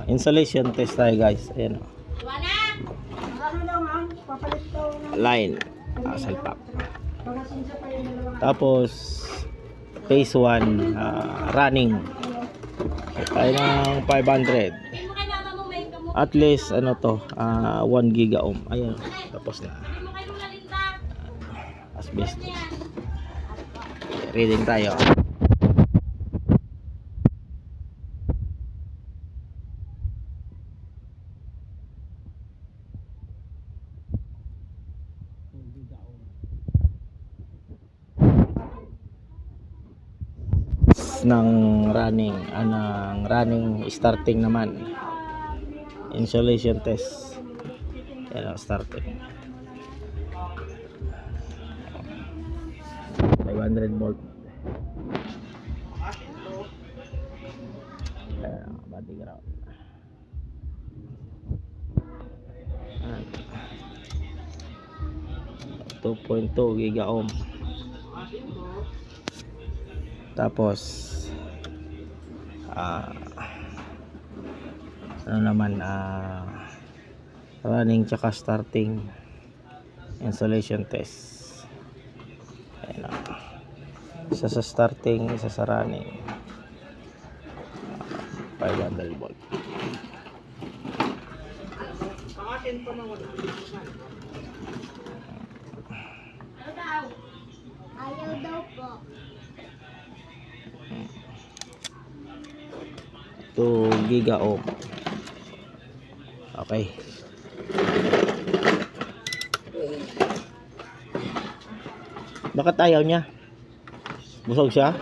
Installation test tayo guys. Ayan. Line. Salpak. Tapos phase 1 running. So, tayo ng 500. At least ano to 1 giga ohm. Ayan. Tapos na. Asbestos. Reading tayo. Ng running starting naman, installation test. Yan ang starting 500 volt. Body ground. 2.2 giga ohm. Tapos ano naman running tsaka starting installation test. Ayan, isa sa starting, isa sa running. 500 volt. Ayaw daw po. 2 giga ohm. Okay. Bakit ayaw niya? Busog siya?